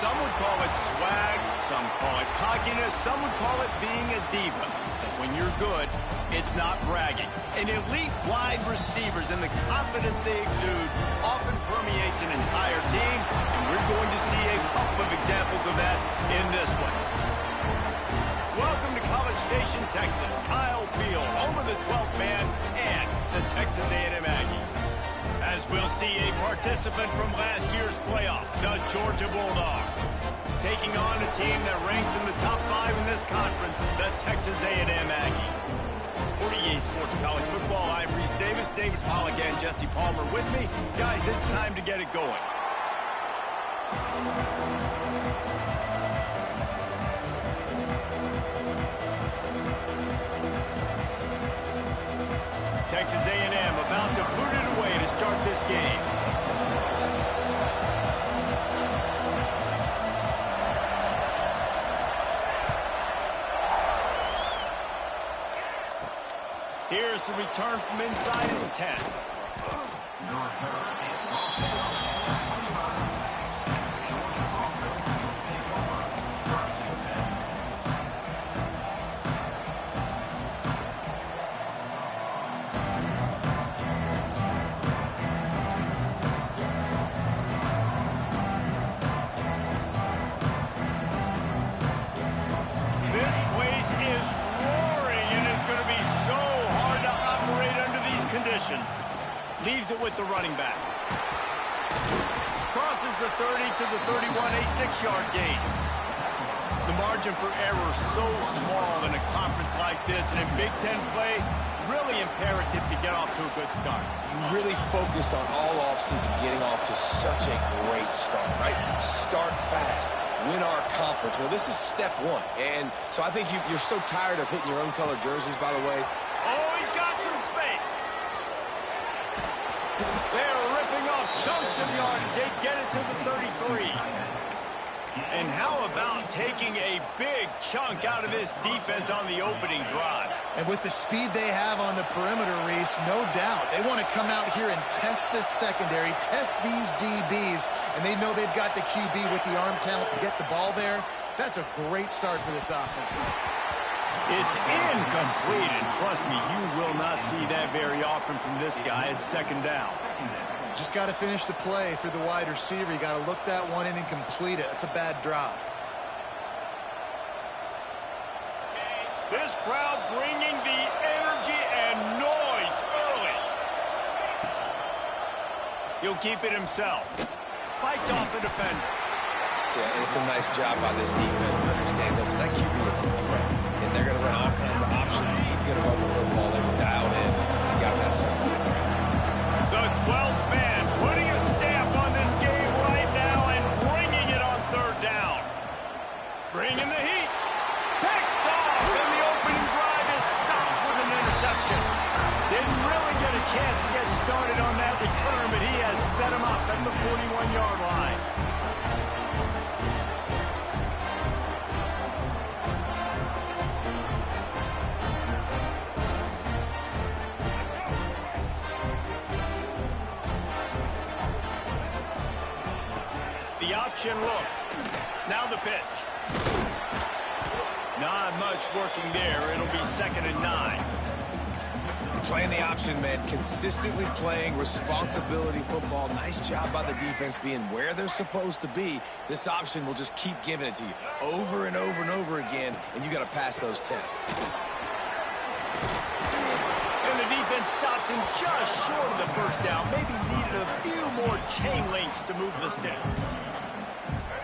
Some would call it swag, some call it cockiness, some would call it being a diva. But when you're good, it's not bragging. And elite wide receivers and the confidence they exude often permeates an entire team, and we're going to see a couple of examples of that in this one. Welcome to College Station, Texas. Kyle Field, home of the 12th man and the Texas A&M Aggies. As we'll see a participant from last year's playoff, the Georgia Bulldogs, taking on a team that ranks in the top 5 in this conference, the Texas A&M Aggies. For EA Sports College Football, I'm Reese Davis, David Pollack, and Jesse Palmer with me. Guys, it's time to get it going. Texas A&M about to boot it away to start this game. Here's the return from inside his 10. This place is roaring, and it's going to be so hard to operate under these conditions. Leaves it with the running back. Crosses the 30 to the 31, a 6-yard gain. The margin for error so small in a conference like this, and in Big Ten play, really imperative to get off to a good start. You really focus on all offseason getting off to such a great start, right? Start fast. Win our conference. Well, this is step one. And so I think you're so tired of hitting your own color jerseys, by the way. Oh, he's got some space. They're ripping off chunks of yardage. They get it to the 33. And how about taking a big chunk out of this defense on the opening drive? And with the speed they have on the perimeter, Reese, no doubt. They want to come out here and test this secondary, test these DBs, and they know they've got the QB with the arm talent to get the ball there. That's a great start for this offense. It's incomplete, and trust me, you will not see that very often from this guy. It's second down. Just got to finish the play for the wide receiver. You got to look that one in and complete it. It's a bad drop. This crowd bringing the energy and noise early. He'll keep it himself. Fights off the defender. Yeah, and it's a nice job by this defense. Understand this. That QB is a threat. And they're going to run all kinds of options. He's going to run the football. They were dialed in. He got that second. The 12th man putting a stamp on this game right now and bringing it on third down. Bringing the heat. Picked off, and the opening drive is stopped with an interception. Didn't really get a chance to get started on that return, but he has set him up at the 41-yard line. The option look. Now the pitch. Not much working there. It'll be 2nd and 9. Playing the option, man. Consistently playing responsibility football. Nice job by the defense being where they're supposed to be. This option will just keep giving it to you over and over and over again, and you got to pass those tests. And the defense stops him just short of the first down. Maybe needed a few more chain links to move the sticks.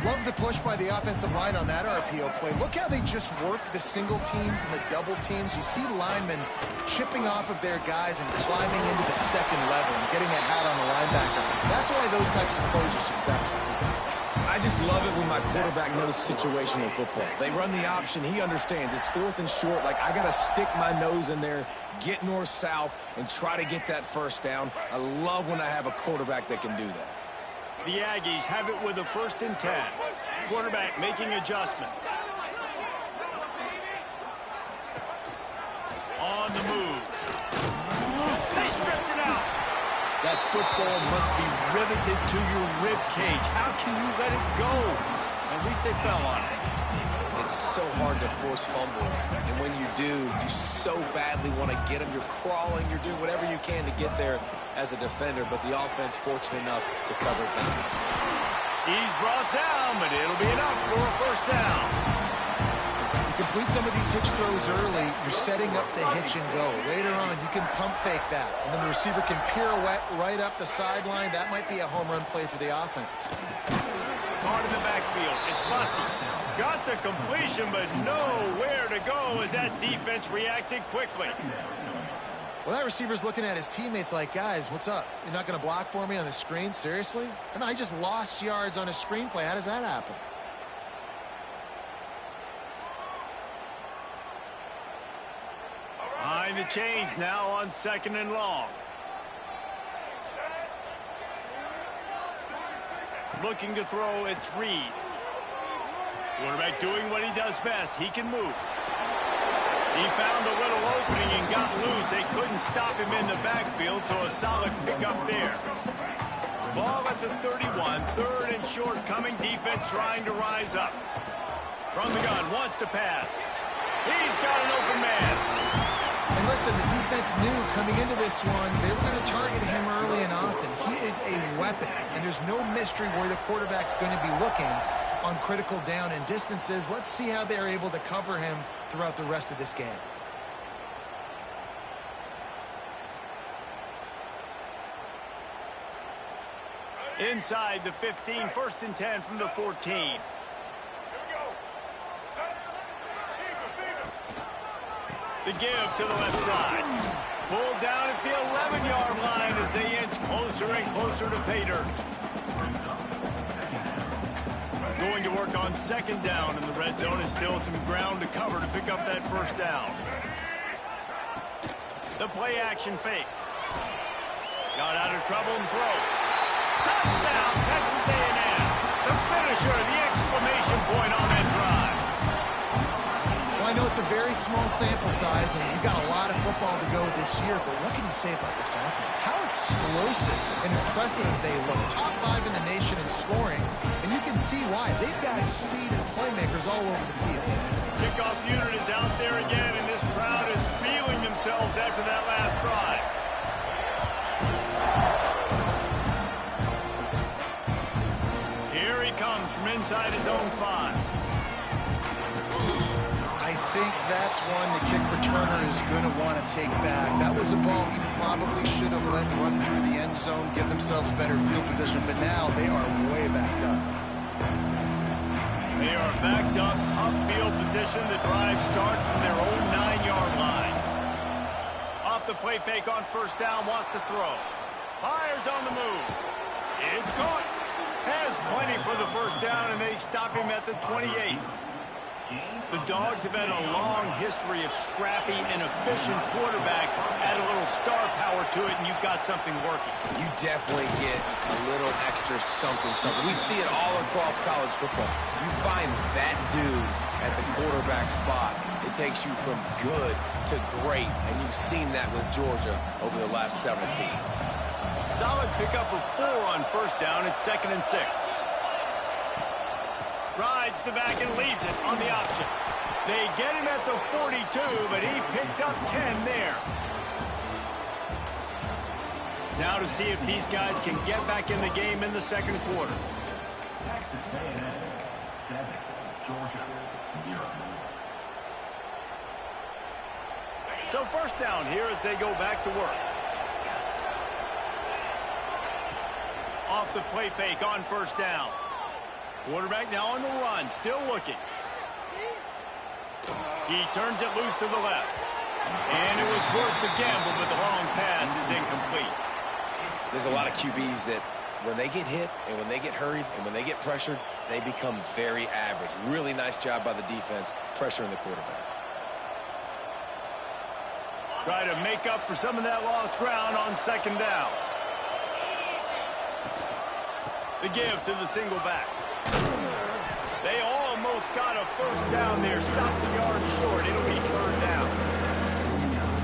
Love the push by the offensive line on that RPO play. Look how they just work the single teams and the double teams. You see linemen chipping off of their guys and climbing into the second level and getting a hat on the linebacker. That's why those types of plays are successful. I just love it when my quarterback knows situational football. They run the option. He understands. It's 4th and short. Like, I got to stick my nose in there, get north-south, and try to get that first down. I love when I have a quarterback that can do that. The Aggies have it with a 1st and 10. Quarterback making adjustments. On the move. They stripped it out. That football must be riveted to your rib cage. How can you let it go? At least they fell on it. It's so hard to force fumbles, and when you do, you so badly want to get them. You're crawling, you're doing whatever you can to get there as a defender, but the offense fortunate enough to cover it back. He's brought down, but it'll be enough for a first down. You complete some of these hitch throws early, you're setting up the hitch and go. Later on, you can pump fake that, and then the receiver can pirouette right up the sideline. That might be a home run play for the offense. Hard in the backfield. It's Bussy. Got the completion, but nowhere to go as that defense reacted quickly. Well, that receiver's looking at his teammates like, guys, what's up? You're not going to block for me on the screen? Seriously? And I just lost yards on a screenplay. How does that happen? Behind the chains now on 2nd and long. Looking to throw, it's Reed. Quarterback doing what he does best. He can move. He found a little opening and got loose. They couldn't stop him in the backfield, so a solid pickup there. Ball at the 31. 3rd and short coming. Defense trying to rise up. From the gun, wants to pass. He's got an open man. And listen, the defense knew coming into this one, they were going to target him early and often. He is a weapon, and there's no mystery where the quarterback's going to be looking on critical down and distances. Let's see how they're able to cover him throughout the rest of this game. Inside the 15, 1st and 10 from the 14. The give to the left side. Pulled down at the 11-yard line as they inch closer and closer to pay dirt. Going to work on 2nd down in the red zone. Is still some ground to cover to pick up that first down. The play action fake. Got out of trouble and throws. Touchdown, Texas A&M. The finisher, the exclamation point on that drive. Well, I know it's a very small sample size, and we've got a lot of football to go this year, but what can you say about this offense? How explosive and impressive they look. Top 5 in the nation in scoring, and you can see why. They've got speed and playmakers all over the field. Kickoff unit is out there again, and this crowd is feeling themselves after that last drive. Here he comes from inside his own 5. I think that's one the kick returner is going to want to take back. That was a ball he probably should have let run through the end zone, give themselves better field position, but now they are way backed up. They are backed up, tough field position. The drive starts from their own 9-yard line. Off the play fake on 1st down, wants to throw. Fires on the move. It's caught. Has plenty for the first down, and they stop him at the 28. The Dogs have had a long history of scrappy and efficient quarterbacks. Add a little star power to it, and you've got something working. You definitely get a little extra something. We see it all across college football. You find that dude at the quarterback spot, it takes you from good to great, and you've seen that with Georgia over the last several seasons. Solid pickup of 4 on 1st down. It's 2nd and 6. Rides the back and leaves it on the option. They get him at the 42, but he picked up 10 there. Now to see if these guys can get back in the game in the 2nd quarter. Texas A&M 7, Georgia 0. So 1st down here as they go back to work. Off the play fake on 1st down. Quarterback now on the run, still looking. He turns it loose to the left. And it was worth the gamble, but the long pass is incomplete. There's a lot of QBs that when they get hit and when they get hurried and when they get pressured, they become very average. Really nice job by the defense pressuring the quarterback. Try to make up for some of that lost ground on 2nd down. The give to the single back. They almost got a first down there. Stop the yard short. It'll be 3rd down.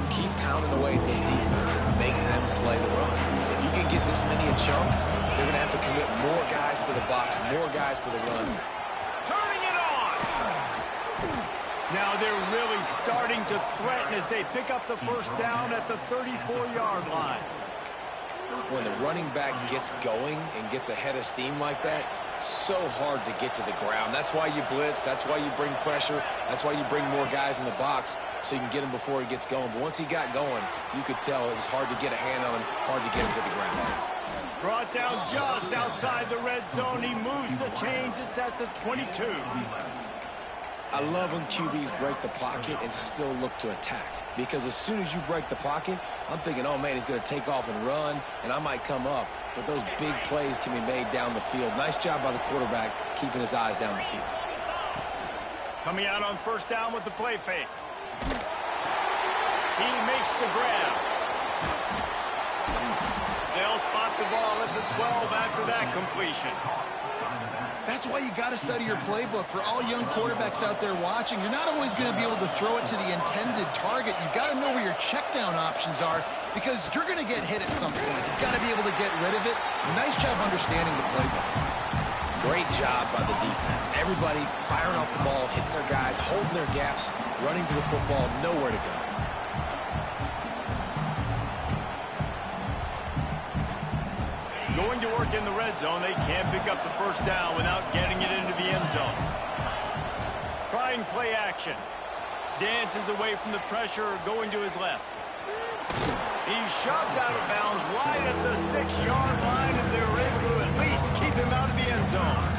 Keep pounding away at this defense and make them play the run. If you can get this many a chunk, they're going to have to commit more guys to the box, more guys to the run turning it on. Now they're really starting to threaten as they pick up the first down at the 34-yard line. When the running back gets going and gets ahead of steam like that, so hard to get to the ground. That's why you blitz. That's why you bring pressure. That's why you bring more guys in the box so you can get him before he gets going. But once he got going, you could tell it was hard to get a hand on him, hard to get him to the ground. Brought down just outside the red zone. He moves the chains. It's at the 22. I love when QBs break the pocket and still look to attack. Because as soon as you break the pocket, I'm thinking, oh, man, he's going to take off and run, and I might come up. But those big plays can be made down the field. Nice job by the quarterback keeping his eyes down the field. Coming out on first down with the play fake. He makes the grab. They'll spot the ball at the 12 after that completion. That's why you got to study your playbook. For all young quarterbacks out there watching, you're not always going to be able to throw it to the intended target. You've got to know where your check down options are because you're going to get hit at some point. You've got to be able to get rid of it. Nice job understanding the playbook. Great job by the defense. Everybody firing off the ball, hitting their guys, holding their gaps, running to the football, nowhere to go. Going to work in the red zone, they can't pick up the first down without getting it into the end zone. Trying play action. Dances away from the pressure, going to his left. He's shoved out of bounds right at the 6-yard line as they're able to at least keep him out of the end zone.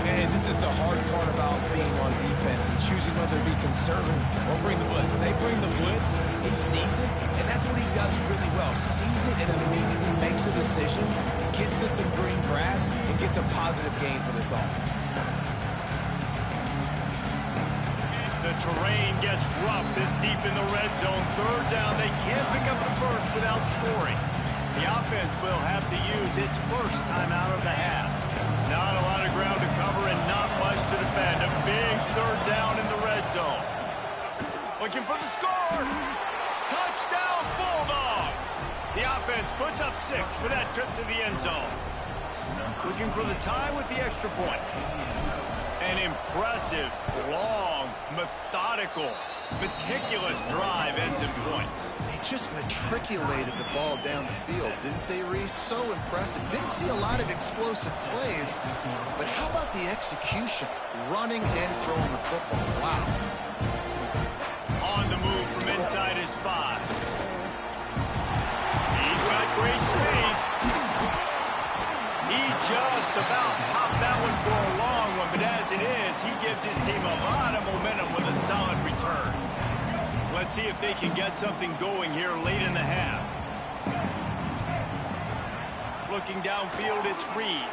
And this is the hard part about being on defense and choosing whether to be conservative or bring the blitz. They bring the blitz, he sees it, and that's what he does really well. Sees it and immediately makes a decision, gets to some green grass, and gets a positive gain for this offense. The terrain gets rough this deep in the red zone. Third down, they can't pick up the first without scoring. The offense will have to use its first time out of the half. Not a lot of ground to cover and not much to defend. A big third down in the red zone. Looking for the score. Touchdown, Bulldogs. The offense puts up 6 with that trip to the end zone. Looking for the tie with the extra point. An impressive, long, methodical, meticulous drive ends in points. They just matriculated the ball down the field, didn't they, Reese? So impressive. Didn't see a lot of explosive plays, but how about the execution? Running and throwing the football. Wow. On the move from inside his 5. He's got great speed. He just about popped that one for a long one, but as it is, he gives his team a lot of momentum with a solid return. Let's see if they can get something going here late in the half. Looking downfield, it's Reed.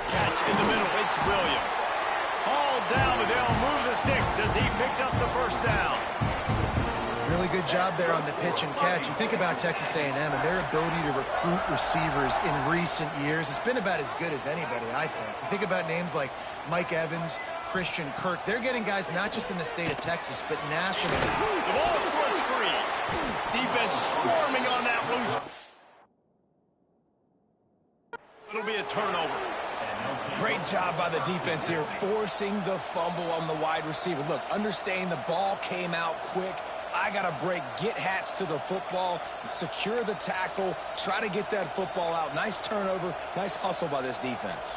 Catch in the middle, it's Williams. Hauled down, but they'll move the sticks as he picks up the first down. Really good job there on the pitch and catch. You think about Texas A&M and their ability to recruit receivers in recent years. It's been about as good as anybody, I think. You think about names like Mike Evans, Christian Kirk. They're getting guys not just in the state of Texas, but nationally. The ball squirts free. Defense swarming on that loose. It'll be a turnover. Great job by the defense here, forcing the fumble on the wide receiver. Look, understanding the ball came out quick. I got to break, get Hats to the football, secure the tackle, try to get that football out. Nice turnover, nice hustle by this defense.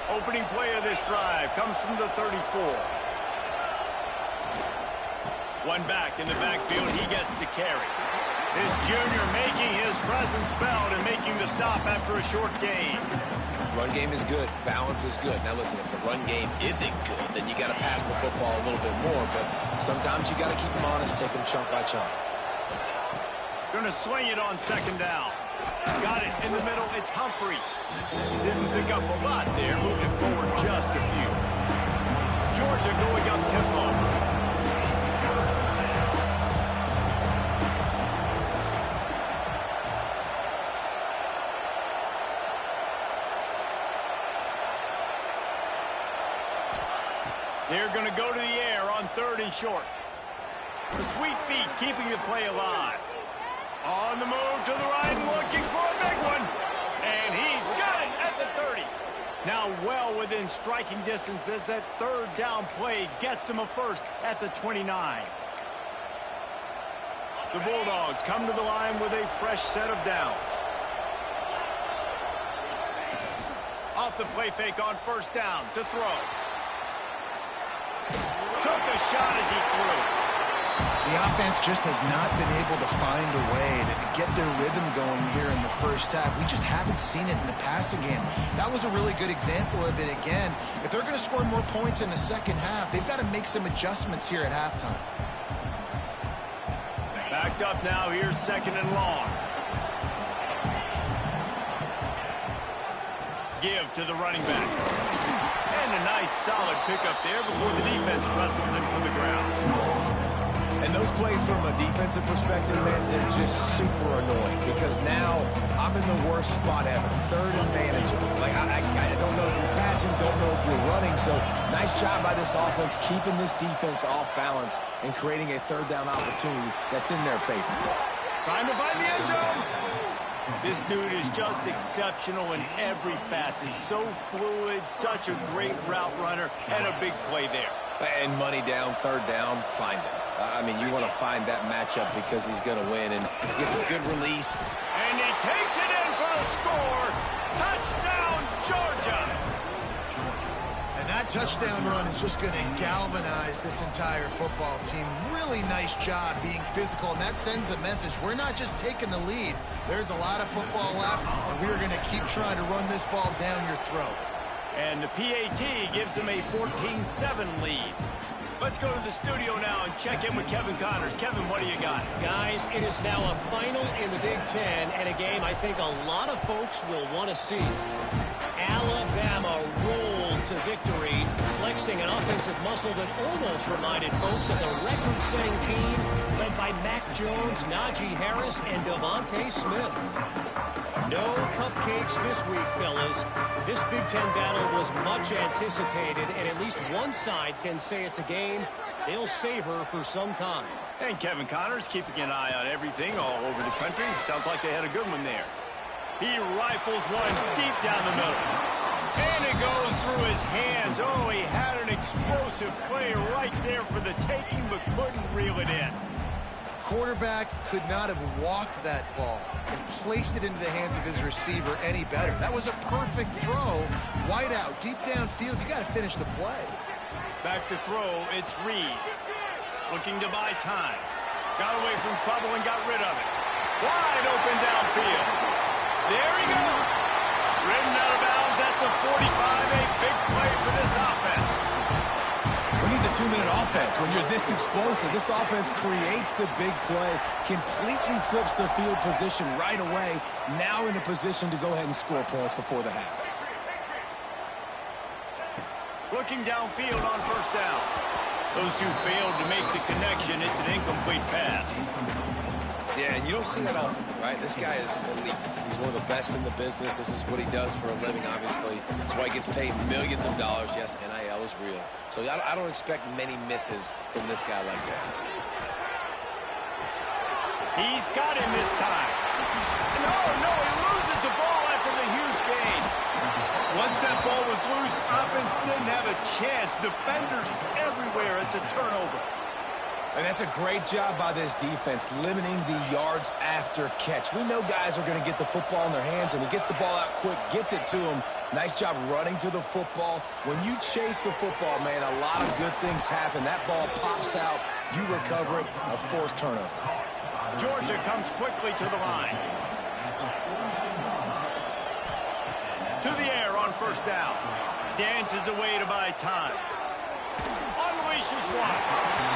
Opening play of this drive comes from the 34. One back in the backfield, he gets the carry. This junior making his presence felt and making the stop after a short gain. Run game is good. Balance is good. Now, listen, if the run game isn't good, then you got to pass the football a little bit more. But sometimes you got to keep them honest, take them chunk by chunk. Going to swing it on second down. Got it in the middle. It's Humphreys. Didn't pick up a lot there. Moving forward just a few. Georgia going up tempo. They're going to go to the air on 3rd and short. The sweet feet keeping the play alive. On the move to the right, looking for a big one. And he's got it at the 30. Now within striking distance as that third down play gets them a first at the 29. The Bulldogs come to the line with a fresh set of downs. Off the play fake on first down to throw. Took a shot as he threw. The offense just has not been able to find a way to get their rhythm going here in the first half. We just haven't seen it in the passing game. That was a really good example of it again. If they're going to score more points in the second half, they've got to make some adjustments here at halftime. Backed up now, here's second and long. Give to the running back. And a nice solid pickup there before the defense wrestles him to the ground. And those plays from a defensive perspective, man, they're just super annoying because now I'm in the worst spot ever. Third and manageable. Like, I don't know if you're passing, don't know if you're running. So nice job by this offense keeping this defense off balance and creating a third down opportunity that's in their favor. Trying to find the end zone. This dude is just exceptional in every facet. So fluid, such a great route runner, and a big play there. And money down, third down, find him. I mean, you want to find that matchup because he's going to win and gets a good release. And he takes it in for a score. Touchdown, Georgia. And that touchdown run is just going to galvanize this entire football team. Really nice job being physical, and that sends a message. We're not just taking the lead. There's a lot of football left, and we're going to keep trying to run this ball down your throat. And the PAT gives them a 14-7 lead. Let's go to the studio now and check in with Kevin Connors. Kevin, what do you got? Guys, it is now a final in the Big Ten and a game I think a lot of folks will want to see. Alabama rolled to victory, flexing an offensive muscle that almost reminded folks of the record-setting team led by Mac Jones, Najee Harris, and Devontae Smith. No cupcakes this week, fellas. This Big Ten battle was much anticipated, and at least one side can say it's a game they'll savor for some time. And Kevin Connors keeping an eye on everything all over the country. Sounds like they had a good one there. He rifles one deep down the middle. And it goes through his hands. Oh, he had an explosive play right there for the taking, but couldn't reel it in. Quarterback could not have walked that ball and placed it into the hands of his receiver any better. That was a perfect throw. Wide out, deep downfield. You got to finish the play. Back to throw, it's Reed. Looking to buy time. Got away from trouble and got rid of it. Wide open downfield. There he goes. Ridden out of bounds at the 45. A big play for this offense. We need a 2-minute offense. When you're this explosive, this offense creates the big play, completely flips the field position right away, now in a position to go ahead and score points before the half. Looking downfield on first down. Those two failed to make the connection. It's an incomplete pass. Yeah, and you don't see that often, right? This guy is elite. He's one of the best in the business. This is what he does for a living, obviously. That's why he gets paid millions of dollars. Yes, NIL is real. So I don't expect many misses from this guy like that. He's got him this time. No, he loses the ball after the huge gain. Once that ball was loose, offense didn't have a chance. Defenders everywhere. It's a turnover. And that's a great job by this defense, limiting the yards after catch. We know guys are going to get the football in their hands, and he gets the ball out quick, gets it to him. Nice job running to the football. When you chase the football, man, a lot of good things happen. That ball pops out, you recover it, a forced turnover. Georgia comes quickly to the line. To the air on first down. Dances away to buy time. Unleashes one.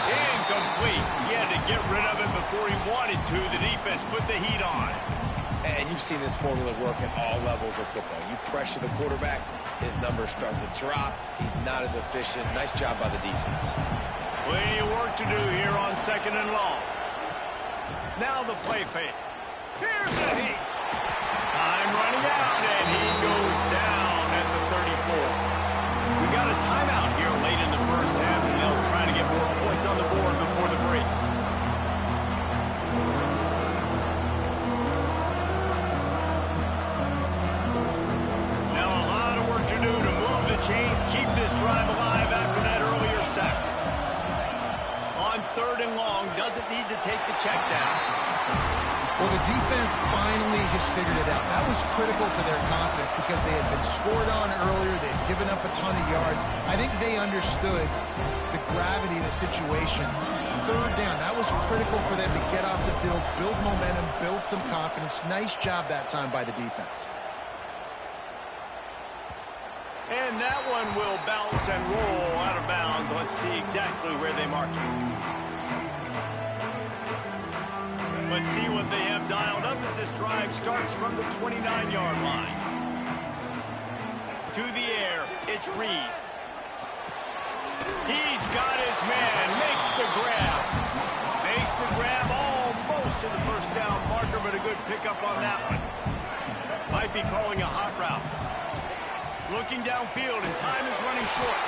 Incomplete. He had to get rid of it before he wanted to. The defense put the heat on. And you've seen this formula work at all levels of football. You pressure the quarterback, his numbers start to drop. He's not as efficient. Nice job by the defense. Plenty of work to do here on second and long. Now the play fake. Here's the heat. Time running out, and he goes down at the 34. We got a timeout here late in the first half, and they'll try to get more points on the board before the break. Now a lot of work to do to move the chain drive alive after that earlier sack. On 3rd and long, doesn't need to take the check down. Well, the defense finally has figured it out. That was critical for their confidence because they had been scored on earlier. They had given up a ton of yards. I think they understood the gravity of the situation. 3rd down, that was critical for them to get off the field, build momentum, build some confidence. Nice job that time by the defense. And that one will bounce and roll out of bounds. Let's see exactly where they mark it. Let's see what they have dialed up as this drive starts from the 29-yard line. To the air, it's Reed. He's got his man, makes the grab. Makes the grab almost to the first down marker, but a good pickup on that one. Might be calling a hot route. Looking downfield, and time is running short.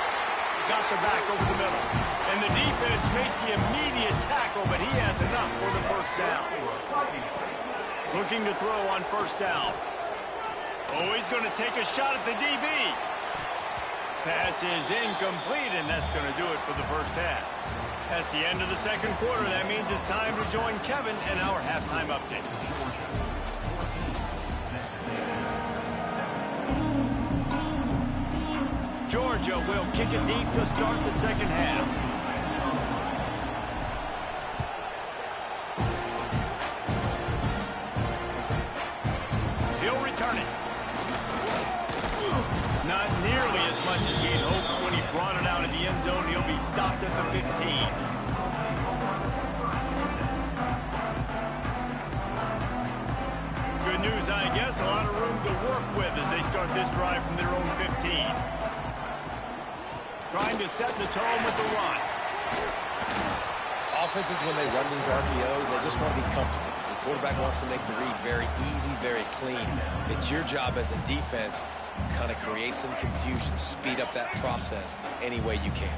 Got the back over the middle. And the defense makes the immediate tackle, but he has enough for the first down. Looking to throw on first down. Oh, he's going to take a shot at the DB. Pass is incomplete, and that's going to do it for the first half. That's the end of the second quarter. That means it's time to join Kevin and our halftime update. Georgia will kick it deep to start the second half. He'll return it. Not nearly as much as he'd hoped when he brought it out of the end zone. He'll be stopped at the 15. Good news, I guess. A lot of room to work with as they start this drive from their own 15. Trying to set the tone with the run. Offenses, when they run these RPOs, they just want to be comfortable. The quarterback wants to make the read very easy, very clean. It's your job as a defense to kind of create some confusion, speed up that process any way you can.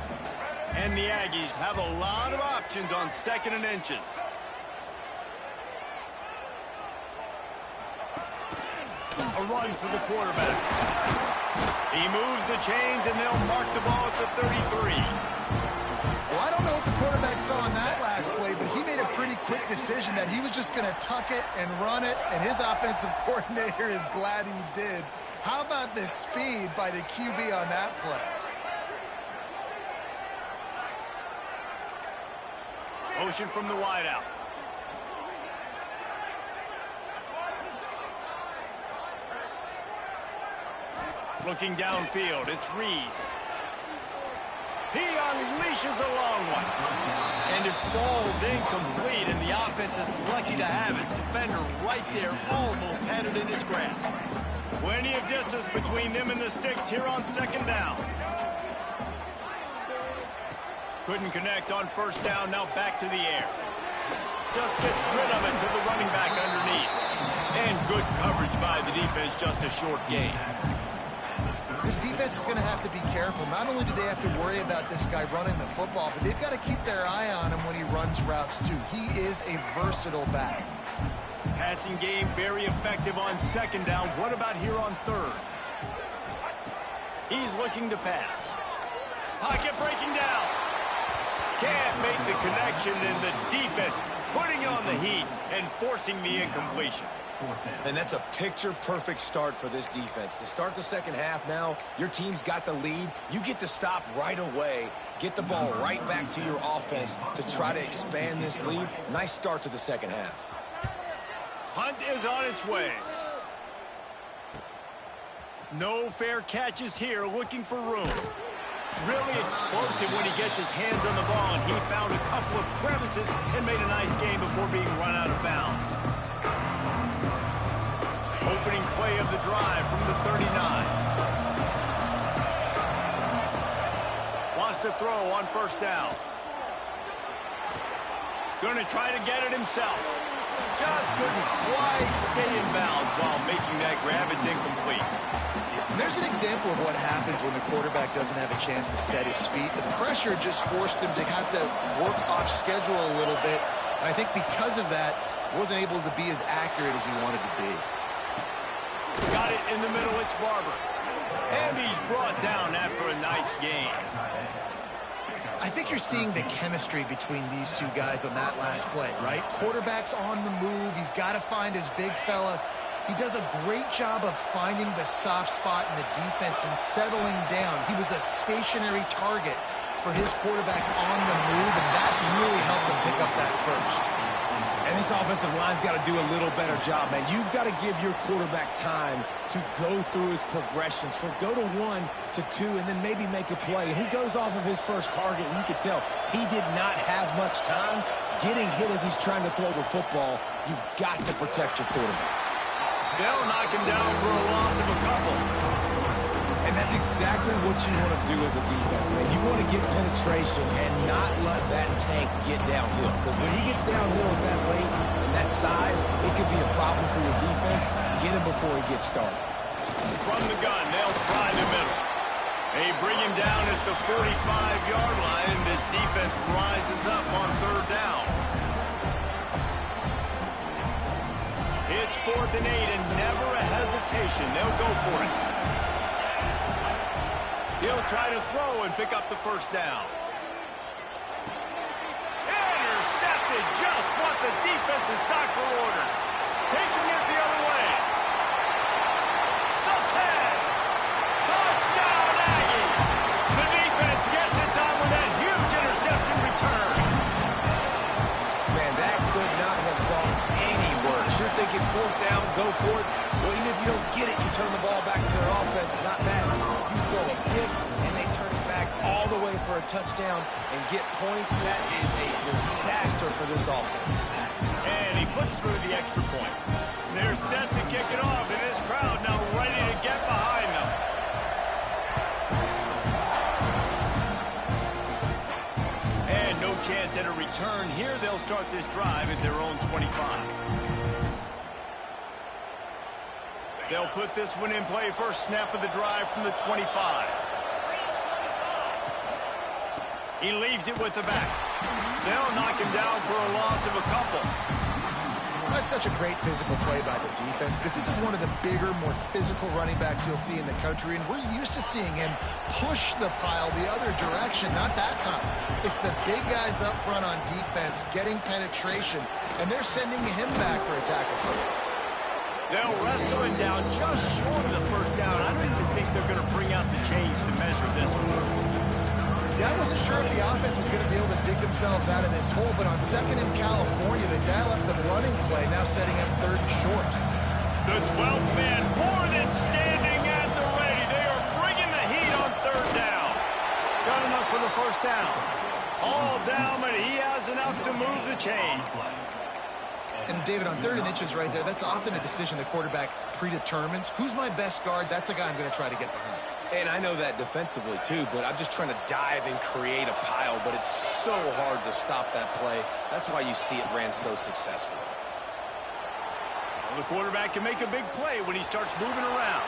And the Aggies have a lot of options on 2nd and inches. A run for the quarterback. He moves the chains, and they'll mark the ball at the 33. Well, I don't know what the quarterback saw in that last play, but he made a pretty quick decision that he was just going to tuck it and run it, and his offensive coordinator is glad he did. How about the speed by the QB on that play? Motion from the wideout. Looking downfield, it's Reed. He unleashes a long one. And it falls incomplete, and the offense is lucky to have it. Defender right there almost had it in his grasp. Plenty of distance between them and the sticks here on 2nd down. Couldn't connect on first down, now back to the air. Just gets rid of it to the running back underneath. And good coverage by the defense, just a short gain. This defense is going to have to be careful. Not only do they have to worry about this guy running the football, but they've got to keep their eye on him when he runs routes, too. He is a versatile back. Passing game very effective on 2nd down. What about here on 3rd? He's looking to pass. Pocket breaking down. Can't make the connection, and the defense putting on the heat and forcing the incompletion. And that's a picture-perfect start for this defense. To start the second half now, your team's got the lead. You get to stop right away, get the ball right back to your offense to try to expand this lead. Nice start to the second half. Hunt is on its way. No fair catches here, looking for room. Really explosive when he gets his hands on the ball, and he found a couple of crevices and made a nice game before being run out of bounds. Opening play of the drive from the 39. Wants to throw on first down. Going to try to get it himself. Just couldn't quite stay in bounds while making that grab. It's incomplete. And there's an example of what happens when the quarterback doesn't have a chance to set his feet. The pressure just forced him to have to work off schedule a little bit. And I think because of that, wasn't able to be as accurate as he wanted to be. Got it in the middle, it's Barber. And he's brought down after a nice gain. I think you're seeing the chemistry between these two guys on that last play, right? Quarterback's on the move. He's got to find his big fella. He does a great job of finding the soft spot in the defense and settling down. He was a stationary target for his quarterback on the move, and that really helped him pick up that first. And this offensive line's got to do a little better job, man. You've got to give your quarterback time to go through his progressions, from go to 1 to 2, and then maybe make a play. And he goes off of his first target, and you can tell he did not have much time getting hit as he's trying to throw the football. You've got to protect your quarterback. They'll knock him down for a loss of a couple. And that's exactly what you want to do as a defense, man. You want to get penetration and not let that tank get downhill. Because when he gets downhill at that late and that size, it could be a problem for your defense. Get him before he gets started. From the gun, they'll try the middle. They bring him down at the 45-yard line. This defense rises up on third down. It's 4th and 8 and never a hesitation. They'll go for it. He'll try to throw and pick up the first down. Intercepted, just what the defense's doctor ordered. Taking it the other way. The 10. Touchdown, Aggie. The defense gets it done with that huge interception return. Man, that could not have gone any worse. You're thinking 4th down, go for it. Well, even if you don't get it, you turn the ball back to their offense. Not that. You throw a pick, and they turn it back all the way for a touchdown and get points. That is a disaster for this offense. And he puts through the extra point. They're set to kick it off, and this crowd now ready to get behind them. And no chance at a return here. They'll start this drive at their own 25. They'll put this one in play. First snap of the drive from the 25. He leaves it with the back. They'll knock him down for a loss of a couple. That's such a great physical play by the defense, because this is one of the bigger, more physical running backs you'll see in the country, and we're used to seeing him push the pile the other direction. Not that time. It's the big guys up front on defense getting penetration, and they're sending him back for a tackle for it. They'll wrestle him down just short of the first down. I don't even think they're going to bring out the chains to measure this one. Yeah, I wasn't sure if the offense was going to be able to dig themselves out of this hole, but on 2nd in California, they dial up the running play, now setting up 3rd and short. The 12th man more than standing at the ready. They are bringing the heat on 3rd down. Got enough for the first down. All down, but he has enough to move the chains. And, David, on 3rd and inches right there, that's often a decision the quarterback predetermines. Who's my best guard? That's the guy I'm going to try to get behind. And I know that defensively, too, but I'm just trying to dive and create a pile, but it's so hard to stop that play. That's why you see it ran so successfully. Well, the quarterback can make a big play when he starts moving around.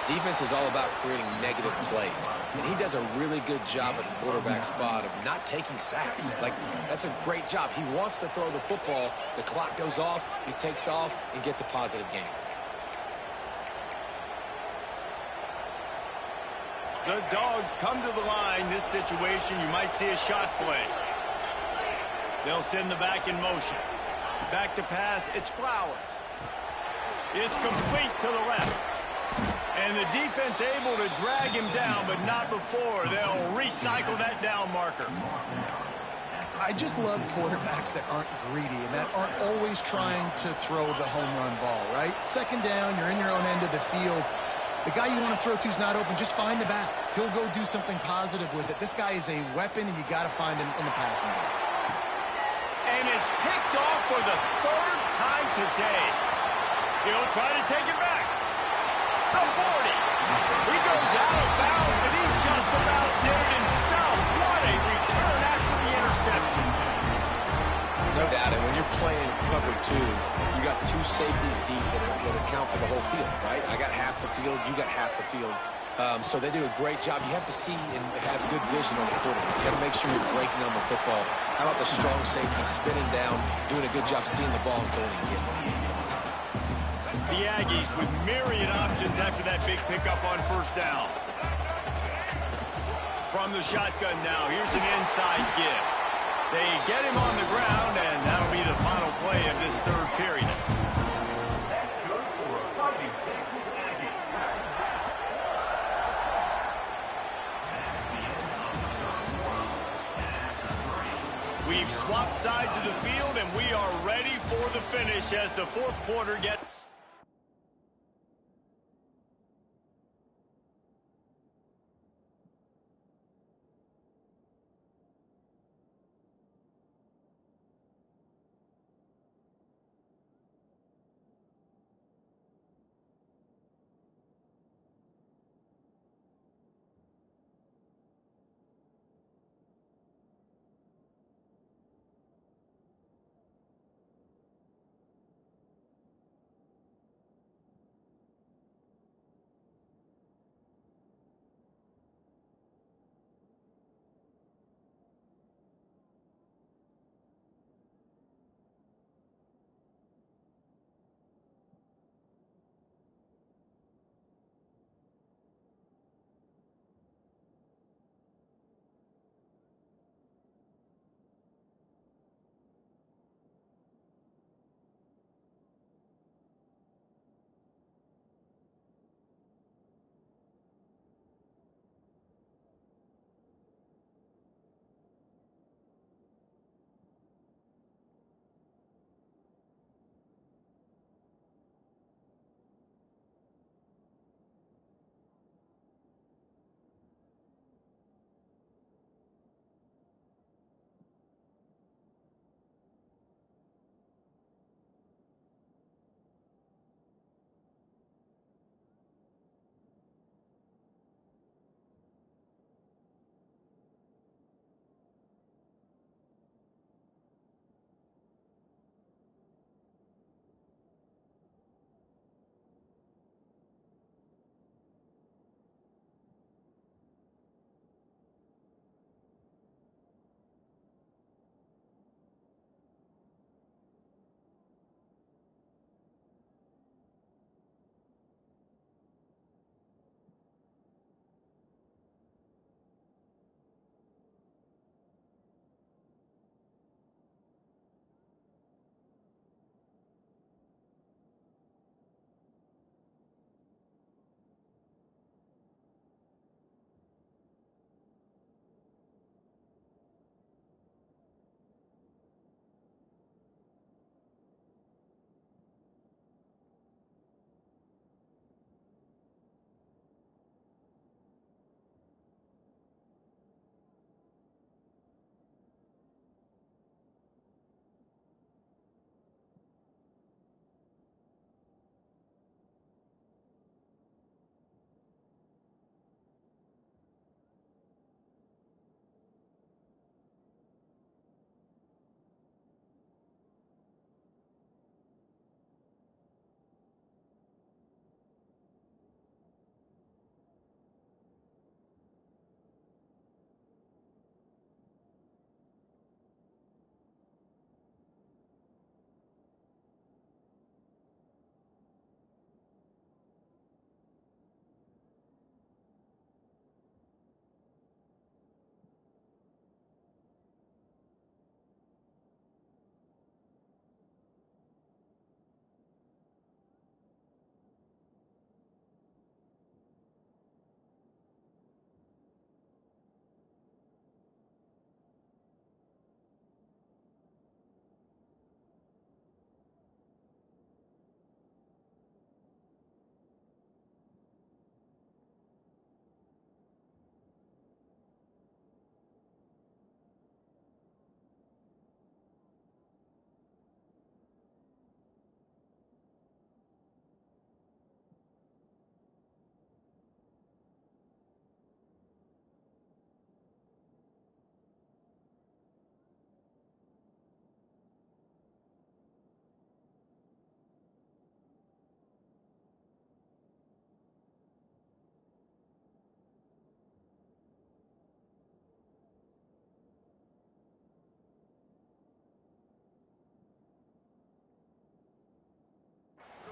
Defense is all about creating negative plays, and he does a really good job at the quarterback spot of not taking sacks. Like, that's a great job. He wants to throw the football. The clock goes off, he takes off, and gets a positive gain. The Dogs come to the line. This situation, you might see a shot play. They'll send the back in motion. Back to pass, it's Flowers. It's complete to the left. And the defense able to drag him down, but not before. They'll recycle that down marker. I just love quarterbacks that aren't greedy and that aren't always trying to throw the home run ball, right? 2nd down, you're in your own end of the field. The guy you want to throw to is not open. Just find the back. He'll go do something positive with it. This guy is a weapon, and you got to find him in the passing game. And it's picked off for the 3rd time today. He'll try to take it back. The 40. He goes out of bounds, but he just about did it himself. What a return after the interception. No doubt, and when you're playing cover 2, you got 2 safeties deep that account for the whole field, right? I got half the field, you got half the field. So they do a great job. You have to see and have good vision on the quarterback. You got to make sure you're breaking on the football. How about the strong safety spinning down, doing a good job seeing the ball and going and getting it? The Aggies with myriad options after that big pickup on first down. From the shotgun now, here's an inside give. They get him on the ground, and that'll be the final play of this third period. That's good for a fighting Texas Aggie. That's the end of the third quarter. And after 3. We've swapped sides of the field, and we are ready for the finish as the fourth quarter gets...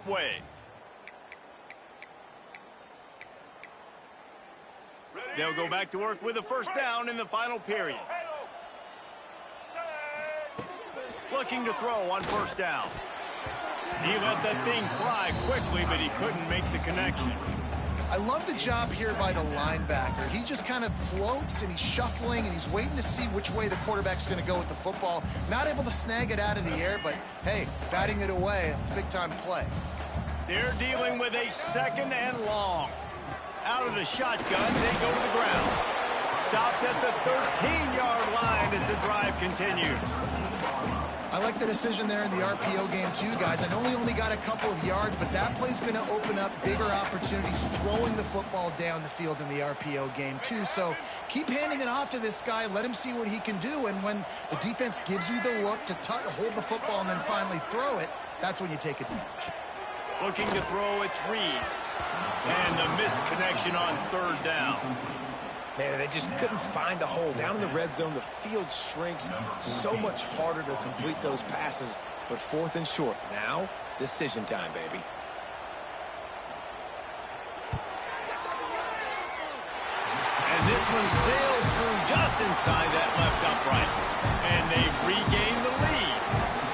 way. They'll go back to work with a first down in the final period. Looking to throw on first down. He let that thing fly quickly, but he couldn't make the connection. I love the job here by the linebacker. He just kind of floats, and he's shuffling, and he's waiting to see which way the quarterback's going to go with the football. Not able to snag it out of the air, but, hey, batting it away, it's a big-time play. They're dealing with a second and long. Out of the shotgun, they go to the ground. Stopped at the 13-yard line as the drive continues. I like the decision there in the RPO game too, guys. I know he only got a couple of yards, but that play's going to open up bigger opportunities throwing the football down the field in the RPO game too. So keep handing it off to this guy. Let him see what he can do. And when the defense gives you the look to hold the football and then finally throw it, that's when you take advantage. Looking to throw, it's Reed. And the missed connection on third down. Man, they just couldn't find a hole. Down in the red zone, the field shrinks. So much harder to complete those passes, but fourth and short. Now, decision time, baby. And this one sails through just inside that left upright. And they've regained the lead.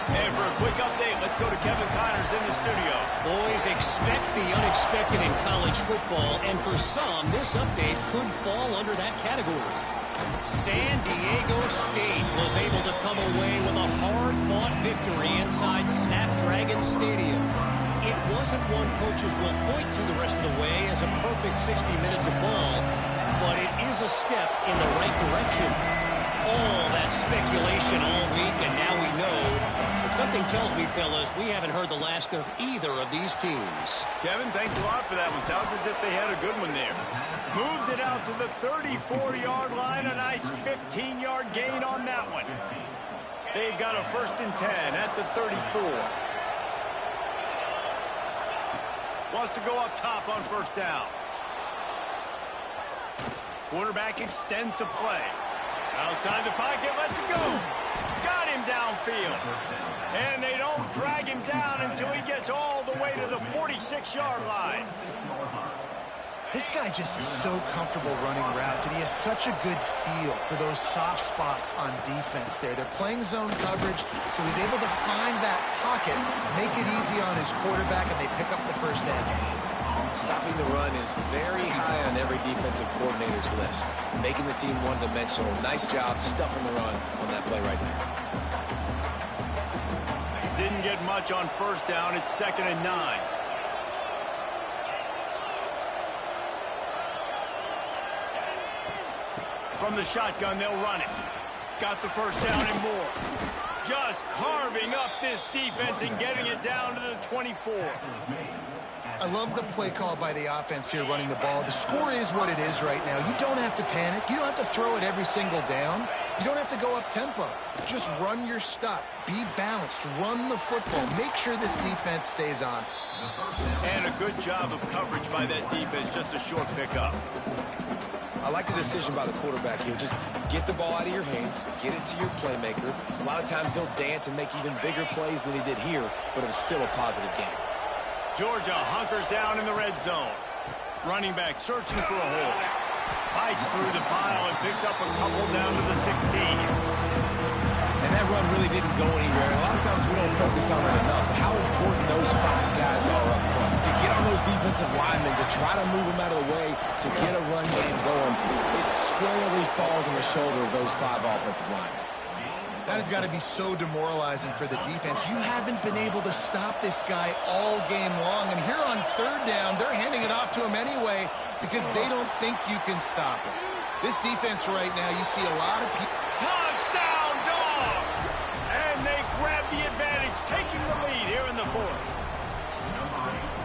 And for a quick update, let's go to Kevin Connors in the studio. Boys, expect the unexpected in college football, and for some, this update could fall under that category. San Diego State was able to come away with a hard-fought victory inside Snapdragon Stadium. It wasn't one coaches will point to the rest of the way as a perfect 60 minutes of ball, but it is a step in the right direction. All that speculation all week, and now we know. But something tells me, fellas, we haven't heard the last of either of these teams. Kevin, thanks a lot for that one. Sounds as if they had a good one there. Moves it out to the 34-yard line. A nice 15-yard gain on that one. They've got a 1st and 10 at the 34. Wants to go up top on first down. Quarterback extends the play. Outside the pocket, lets it go. Got him downfield. And they don't drag him down until he gets all the way to the 46-yard line. This guy just is so comfortable running routes, and he has such a good feel for those soft spots on defense there. They're playing zone coverage, so he's able to find that pocket, make it easy on his quarterback, and they pick up the first down. Stopping the run is very high on every defensive coordinator's list. Making the team one-dimensional. Nice job stuffing the run on that play right there. Didn't get much on first down. It's 2nd and 9. From the shotgun, they'll run it. Got the first down and more. Just carving up this defense and getting it down to the 24. I love the play call by the offense here running the ball. The score is what it is right now. You don't have to panic. You don't have to throw it every single down. You don't have to go up tempo. Just run your stuff. Be balanced. Run the football. Make sure this defense stays honest. And a good job of coverage by that defense. Just a short pickup. I like the decision by the quarterback here. Just get the ball out of your hands, get it to your playmaker. A lot of times he'll dance and make even bigger plays than he did here, but it was still a positive game. Georgia hunkers down in the red zone. Running back searching for a hole. Fights through the pile and picks up a couple down to the 16. And that run really didn't go anywhere. A lot of times we don't focus on it enough. How important those 5 guys are up front. To get on those defensive linemen, to try to move them out of the way, to get a run game going, it squarely falls on the shoulder of those 5 offensive linemen. That has got to be so demoralizing for the defense. You haven't been able to stop this guy all game long. And here on third down, they're handing it off to him anyway because they don't think you can stop him. This defense right now, you see a lot of people. Touchdown, Dawgs! And they grab the advantage, taking the lead here in the 4th.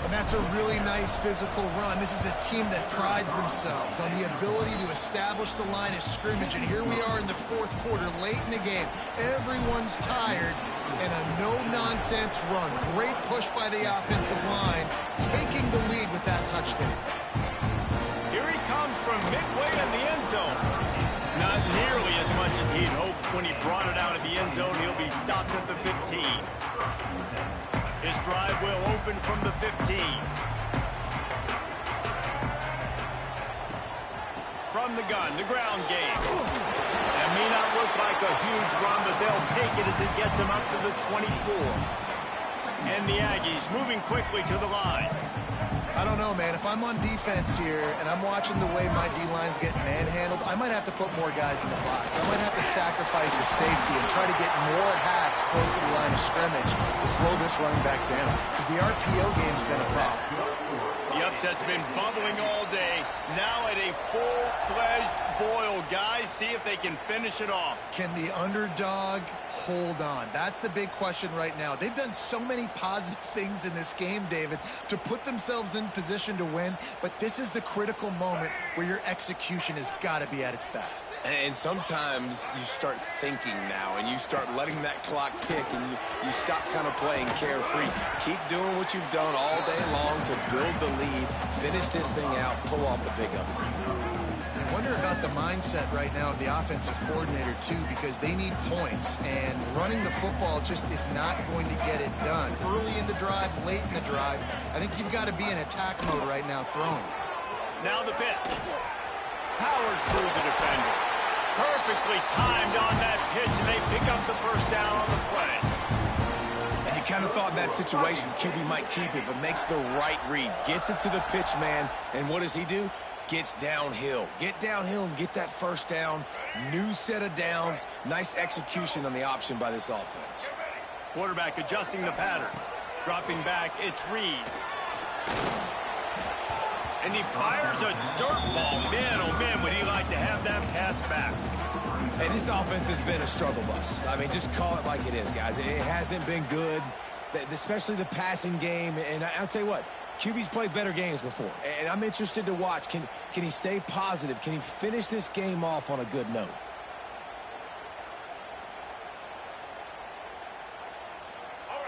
And that's a really nice physical run. This is a team that prides themselves on the ability to establish the line of scrimmage. And here we are in the 4th quarter, late in the game. Everyone's tired, and a no-nonsense run. Great push by the offensive line, taking the lead with that touchdown. Here he comes from midway in the end zone. Not nearly as much as he'd hoped when he brought it out of the end zone. He'll be stopped at the 15. His drive will open from the 15. From from the gun, the ground game. That may not look like a huge run, but they'll take it as it gets them up to the 24. And the Aggies moving quickly to the line. I don't know, man. If I'm on defense here and I'm watching the way my D-line's getting manhandled, I might have to put more guys in the box. I might have to sacrifice a safety and try to get more hacks close to the line of scrimmage to slow this running back down, because the RPO game's been a problem. The upset's been bubbling all day. Now at a full-fledged boil. Guys, see if they can finish it off. Can the underdog hold on? That's the big question right now. They've done so many positive things in this game, David, to put themselves in position to win, but this is the critical moment where your execution has got to be at its best. And sometimes you start thinking now, and you start letting that clock tick, and you stop kind of playing carefree. Keep doing what you've done all day long to build the lead, finish this thing out, pull off the big upset. I wonder about the mindset right now of the offensive coordinator, too, because they need points, and running the football just is not going to get it done. Early in the drive, late in the drive, I think you've got to be in attack mode right now throwing. Now the pitch. Powers through the defender. Perfectly timed on that pitch, and they pick up the first down on the play. And you kind of thought in that situation QB might keep it, but makes the right read. Gets it to the pitch man, and what does he do? Gets downhill. Get downhill and get that first down. New set of downs. Nice execution on the option by this offense. Quarterback adjusting the pattern. Dropping back, it's Reed. And he fires a dirt ball. Man, oh man, would he like to have that pass back. Hey, this offense has been a struggle bus. I mean, just call it like it is, guys. It hasn't been good, especially the passing game. And I'll tell you what, QB's played better games before, and I'm interested to watch. Can he stay positive? Can he finish this game off on a good note?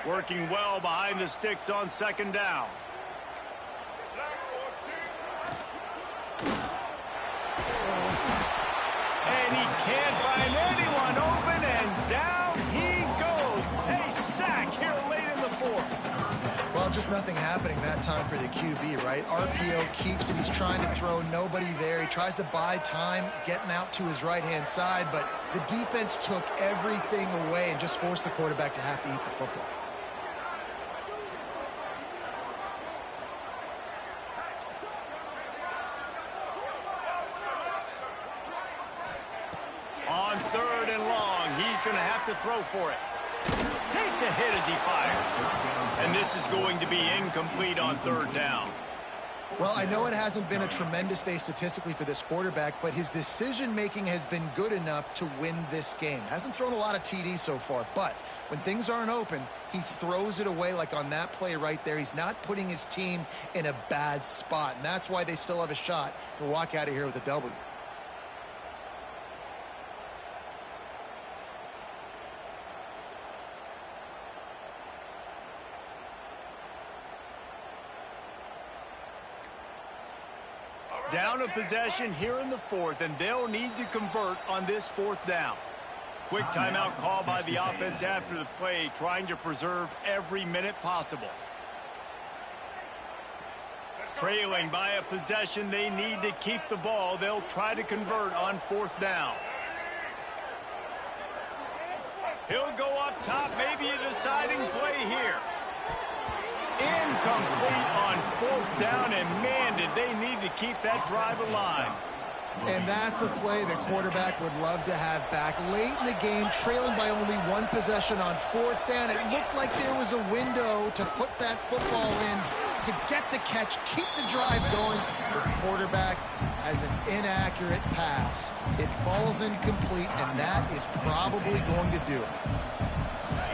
Working well behind the sticks on second down. And he can't find anyone open, and down he goes. A sack here late in the fourth. Well, just nothing happening that time for the QB, right? RPO keeps him. He's trying to throw, nobody there. He tries to buy time, getting out to his right-hand side, but the defense took everything away and just forced the quarterback to have to eat the football. On third and long, he's going to have to throw for it. Takes a hit as he fires. And this is going to be incomplete on third down. Well, I know it hasn't been a tremendous day statistically for this quarterback, but his decision-making has been good enough to win this game. Hasn't thrown a lot of TDs so far, but when things aren't open, he throws it away like on that play right there. He's not putting his team in a bad spot, and that's why they still have a shot to walk out of here with a W. Down a possession here in the fourth, and they'll need to convert on this fourth down. Quick timeout call by the offense after the play, trying to preserve every minute possible. Trailing by a possession, they need to keep the ball. They'll try to convert on fourth down. He'll go up top, maybe a deciding play here. Incomplete on fourth down, and man, did they need to keep that drive alive. And that's a play the quarterback would love to have back. Late in the game, trailing by only one possession on fourth down, it looked like there was a window to put that football in, to get the catch, keep the drive going. The quarterback has an inaccurate pass. It falls incomplete, and that is probably going to do it.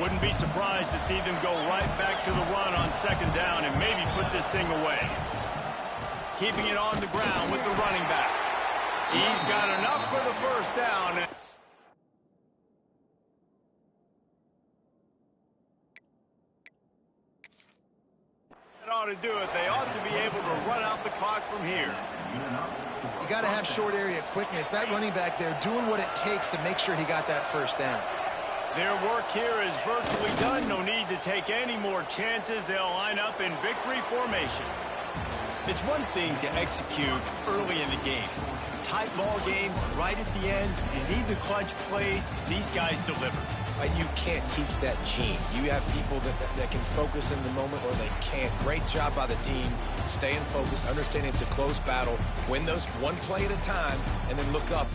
Wouldn't be surprised to see them go right back to the run on second down and maybe put this thing away. Keeping it on the ground with the running back. He's got enough for the first down. That ought to do it. They ought to be able to run out the clock from here. You got to have short area quickness. That running back there doing what it takes to make sure he got that first down. Their work here is virtually done. No need to take any more chances. They'll line up in victory formation. It's one thing to execute early in the game. tight ball game, right at the end, you need the clutch plays. These guys deliver. You can't teach that gene. You have people that can focus in the moment or they can't. Great job by the team, staying focused, understanding it's a close battle, win those one play at a time, and then look up